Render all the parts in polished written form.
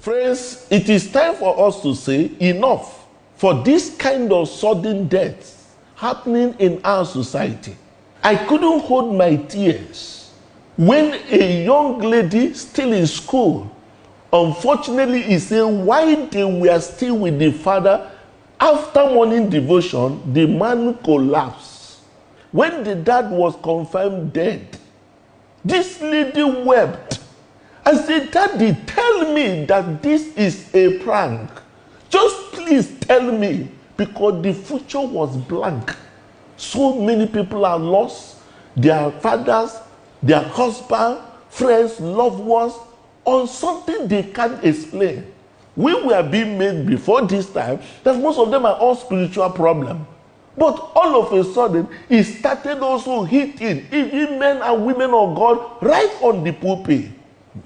Friends, it is time for us to say enough for this kind of sudden death happening in our society. I couldn't hold my tears when a young lady still in school, unfortunately, is saying why they were still with the father after morning devotion, the man collapsed. When the dad was confirmed dead, this lady wept. I said, Daddy, tell me that this is a prank. Just please tell me, because the future was blank. So many people are lost. Their fathers, their husbands, friends, loved ones, on something they can't explain. We were being made before this time that most of them are all spiritual problems. But all of a sudden, it started also hitting even men and women of God right on the pulpit.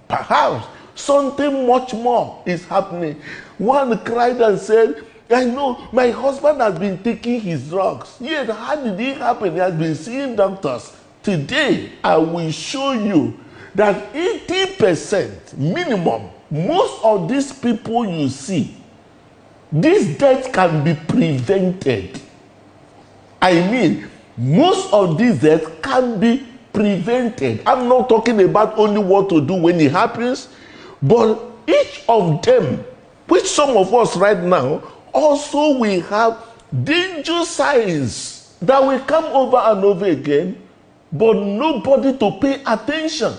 Perhaps something much more is happening. One cried and said, I know my husband has been taking his drugs. Yet how did it happen? He has been seeing doctors. Today, I will show you that 80% minimum, most of these people you see, this death can be prevented. I mean, most of these deaths can be prevented. I'm not talking about only what to do when it happens, but each of them, which some of us right now, also we have danger signs that will come over and over again, but nobody to pay attention.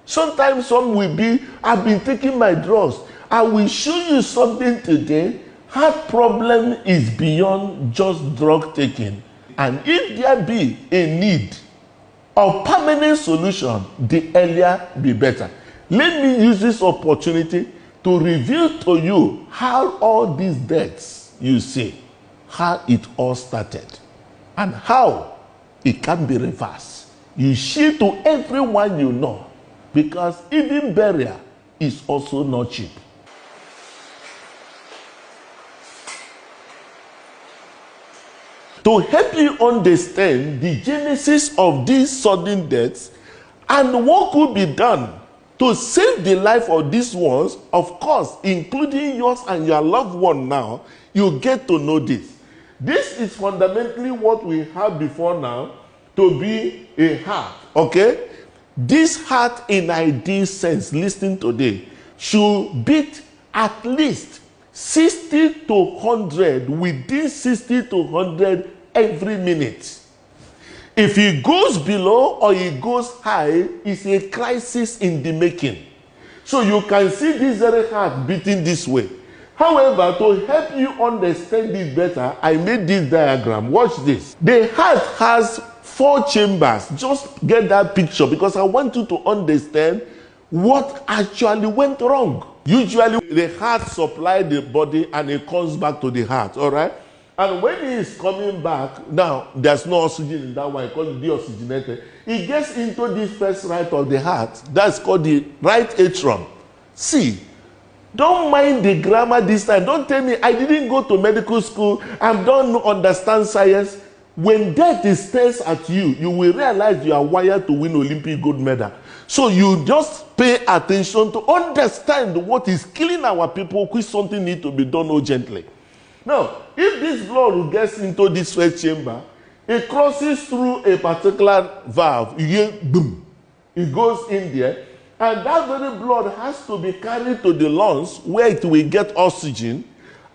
Sometimes some will be, I've been taking my drugs. I will show you something today. Heart problem is beyond just drug taking. And if there be a need of permanent solution, the earlier the better. Let me use this opportunity to reveal to you how all these deaths you see, how it all started, and how it can be reversed. You share to everyone you know, because even burial is also not cheap. To help you understand the genesis of these sudden deaths and what could be done to save the life of these ones, of course, including yours and your loved one now, you get to know this. This is fundamentally what we have before now to be a heart, okay? This heart in ideal sense, listen today, should beat at least 60 to 100, within 60 to 100 every minute. If it goes below or it goes high, it's a crisis in the making. So you can see this very heart beating this way. However, to help you understand it better, I made this diagram. Watch this. The heart has 4 chambers. Just get that picture because I want you to understand what actually went wrong. Usually, the heart supplies the body and it comes back to the heart, all right? And when he is coming back, now there's no oxygen in that one, because it's deoxygenated. He gets into this first right of the heart. That's called the right atrium. See, don't mind the grammar this time. Don't tell me I didn't go to medical school, I don't understand science. When death stares at you, you will realize you are wired to win Olympic gold medal. So you just pay attention to understand what is killing our people, which something needs to be done urgently. Now, if this blood gets into this first chamber, it crosses through a particular valve. You hear boom. It goes in there. And that very blood has to be carried to the lungs where it will get oxygen.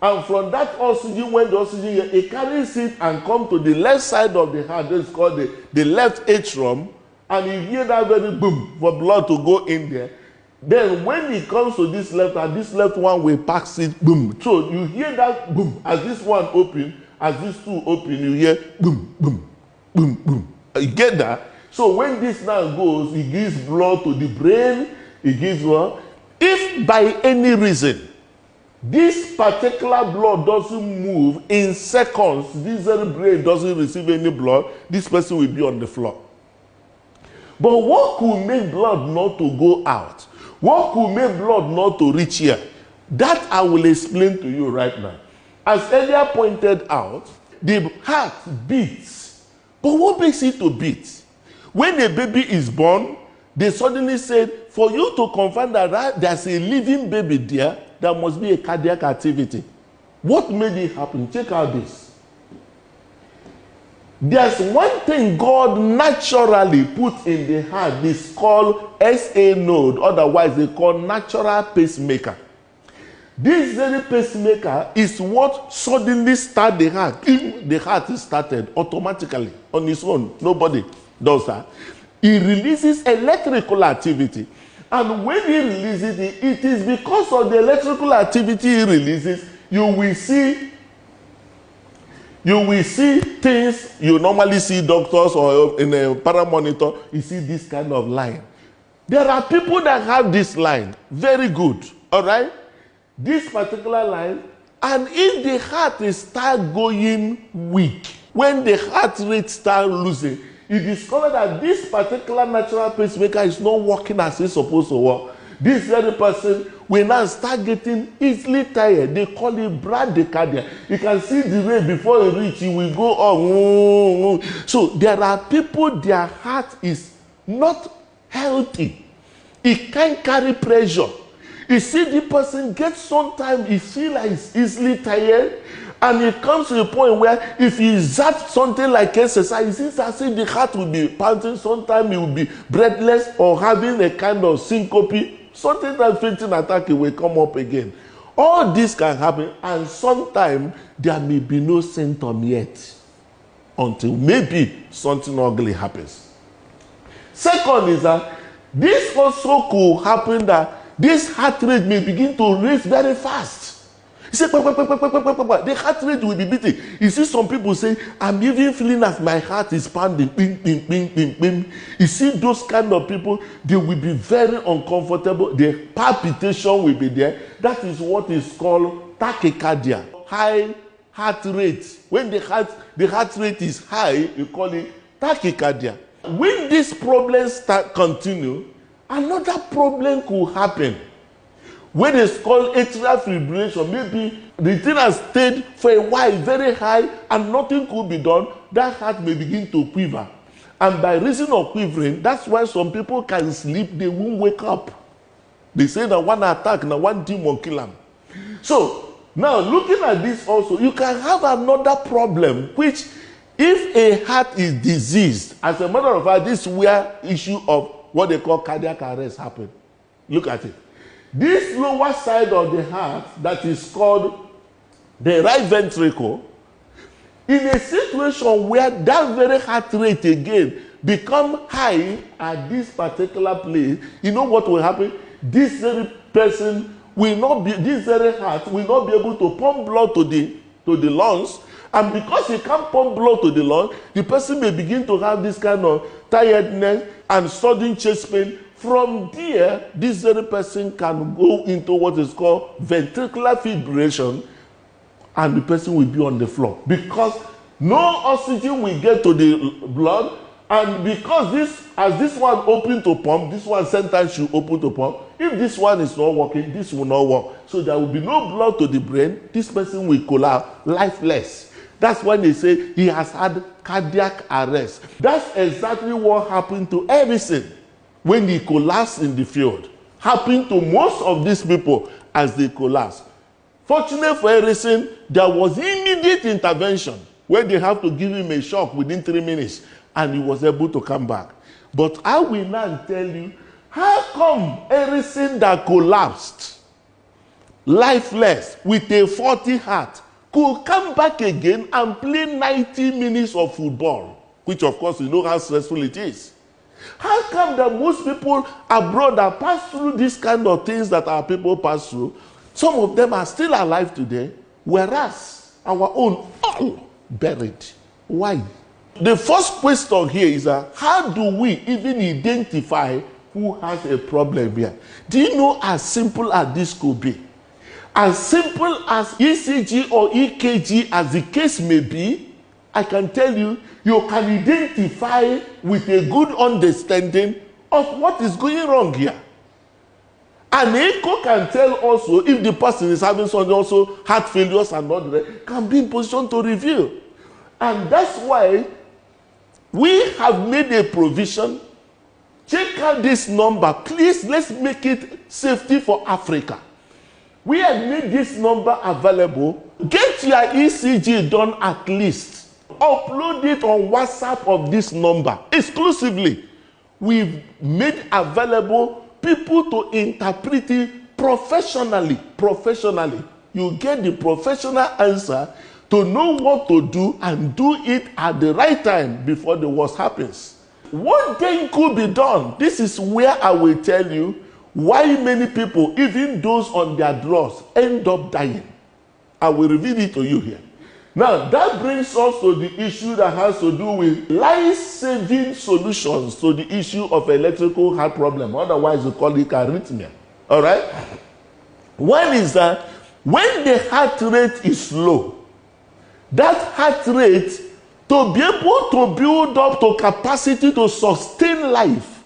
And from that oxygen, when the oxygen, it carries it and comes to the left side of the heart. That's called the left atrium. And you hear that very boom for blood to go in there. Then when it comes to this left hand, this left one will pass it, boom. So you hear that boom. As this one open, as this two open, you hear boom, boom, boom, boom. You get that? So when this now goes, it gives blood to the brain, it gives what? If by any reason, this particular blood doesn't move in seconds, this very brain doesn't receive any blood, this person will be on the floor. But what could make blood not to go out? What could make blood not to reach here? That I will explain to you right now. As earlier pointed out, the heart beats. But what makes it to beat? When a baby is born, they suddenly said, for you to confirm that there's a living baby there, there must be a cardiac activity. What made it happen? Check out this. There's one thing God naturally put in the heart. It's called SA node, otherwise they call natural pacemaker. This very pacemaker is what suddenly starts the heart. If the heart is started automatically on its own, nobody does that. It releases electrical activity. And when it releases it, it is because of the electrical activity it releases, you will see things you normally see doctors or in a paramonitor, you see this kind of line. There are people that have this line, very good, all right? This particular line, and if the heart start going weak, when the heart rate start losing, you discover that this particular natural pacemaker is not working as it's supposed to work. This very person will now start getting easily tired. They call it bradycardia. You can see the rate before it reach, it will go on. So there are people, their heart is not healthy. It can't carry pressure. You see the person gets sometimes, he feels like he's easily tired, and it comes to a point where if he zap something like exercise, it seems as if the heart will be pounding, sometimes he will be breathless or having a kind of syncope. Something that fainting attack will come up again. All this can happen, and sometimes there may be no symptom yet until maybe something ugly happens. Second is that this also could happen that this heart rate may begin to raise very fast. You say, the heart rate will be beating. You see some people say, I'm even feeling as my heart is pounding. Bing, bing, bing, bing, bing. You see those kind of people, they will be very uncomfortable. The palpitation will be there. That is what is called tachycardia. High heart rate. When the heart rate is high, you call it tachycardia. When these problems continue, another problem could happen. When it's called atrial fibrillation, maybe the thing has stayed for a while very high and nothing could be done, that heart may begin to quiver. And by reason of quivering, that's why some people can sleep, they won't wake up. They say that one attack, now one demon kill them. So, now looking at this also, you can have another problem, which if a heart is diseased, as a matter of fact, this is where issue of what they call cardiac arrest happen. Look at it. This lower side of the heart that is called the right ventricle, in a situation where that very heart rate again become high at this particular place, you know what will happen? This very person will not be, this very heart will not be able to pump blood to the lungs, and because he can't pump blood to the lungs, the person may begin to have this kind of tiredness and sudden chest pain. From there, this very person can go into what is called ventricular fibrillation, and the person will be on the floor because no oxygen will get to the blood, and because this one open to pump, this one sometimes should open to pump. If this one is not working, this will not work. So there will be no blood to the brain. This person will collapse, lifeless. That's when they say he has had cardiac arrest. That's exactly what happened to Edison when he collapsed in the field. Happened to most of these people as they collapsed. Fortunately for Edison, there was immediate intervention where they have to give him a shock within 3 minutes, and he was able to come back. But I will now tell you, how come Edison that collapsed, lifeless, with a faulty heart, could come back again and play 90 minutes of football, which of course you know how stressful it is. How come that most people abroad that pass through these kind of things that our people pass through, some of them are still alive today, whereas our own all buried? Why? The first question here is how do we even identify who has a problem here? Do you know as simple as this could be? As simple as ECG or EKG as the case may be, I can tell you, you can identify with a good understanding of what is going wrong here. An echo can tell also if the person is having some also heart failures and all that, can be in position to reveal. And that's why we have made a provision. Check out this number. Please, let's make it safety for Africa. We have made this number available. Get your ECG done at least. Upload it on WhatsApp of this number exclusively. We've made available people to interpret it professionally. You get the professional answer to know what to do and do it at the right time before the worst happens. What then could be done? This is where I will tell you why many people, even those on their drugs, end up dying. I will reveal it to you here. Now, that brings us to the issue that has to do with life-saving solutions to the issue of electrical heart problem. Otherwise, we call it arrhythmia. All right? One is that when the heart rate is low, that heart rate, to be able to build up to capacity to sustain life,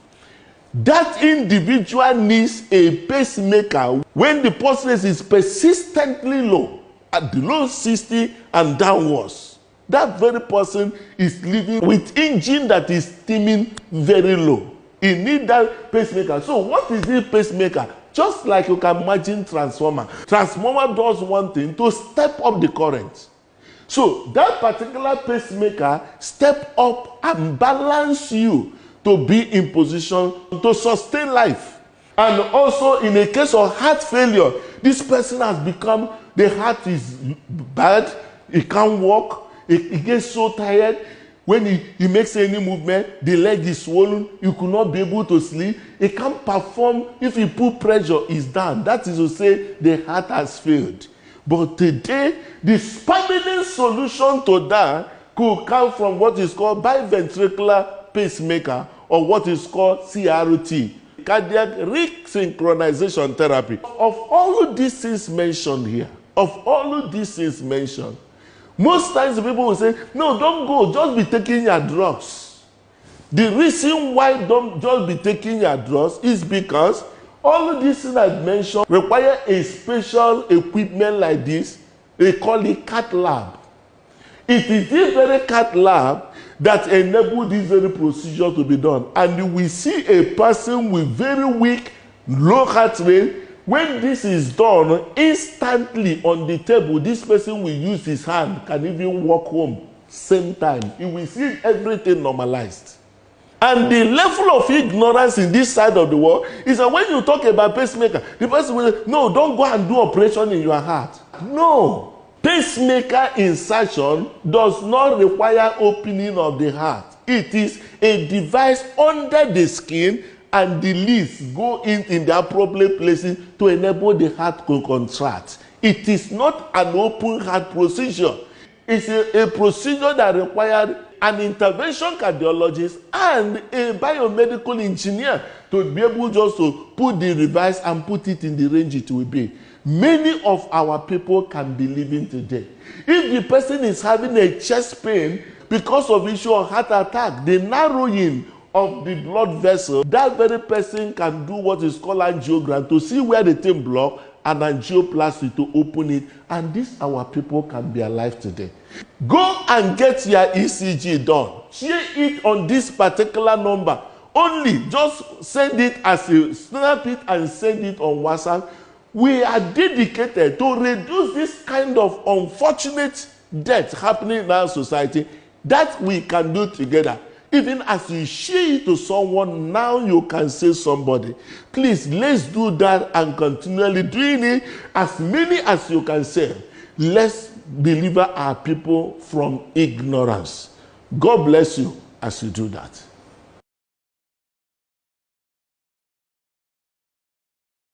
that individual needs a pacemaker when the pulse rate is persistently low, at below 60 and downwards. That very person is living with engine that is steaming very low. He needs that pacemaker. So what is the pacemaker? Just like you can imagine transformer. Transformer does one thing, to step up the current. So that particular pacemaker step up and balance you to be in position to sustain life. And also in a case of heart failure, this person has become, the heart is bad, he can't walk, he gets so tired. When he makes any movement, the leg is swollen, he could not be able to sleep, he can't perform. If he put pressure, he's down. That is to say, the heart has failed. But today, the permanent solution to that could come from what is called biventricular pacemaker, or what is called CRT, cardiac resynchronization therapy. Of all of these things mentioned here, most times people will say, no, don't go, just be taking your drugs. The reason why don't just be taking your drugs is because all of these things I mentioned require a special equipment like this. They call it cath lab. It is this very cath lab that enables this very procedure to be done. And we see a person with very weak, low heart rate. When this is done, instantly on the table, this person will use his hand, can even walk home same time. You will see everything normalized. And the level of ignorance in this side of the world is that when you talk about pacemaker, the person will say, no, don't go and do operation in your heart. No. Pacemaker insertion does not require opening of the heart. It is a device under the skin, and the leads go in the appropriate places to enable the heart to contract. It is not an open heart procedure. It's a procedure that required an intervention cardiologist and a biomedical engineer to be able just to put the device and put it in the range it will be. Many of our people can be living today. If the person is having a chest pain because of issue of heart attack, the narrowing of the blood vessel, that very person can do what is called angiogram to see where the thing block and angioplasty to open it, and these our people can be alive today. Go and get your ECG done. Share it on this particular number. Only just send it as a snap it and send it on WhatsApp. We are dedicated to reduce this kind of unfortunate death happening in our society. That we can do together. Even as you share it to someone, now you can say somebody. Please, let's do that and continually doing it as many as you can say. Let's deliver our people from ignorance. God bless you as you do that.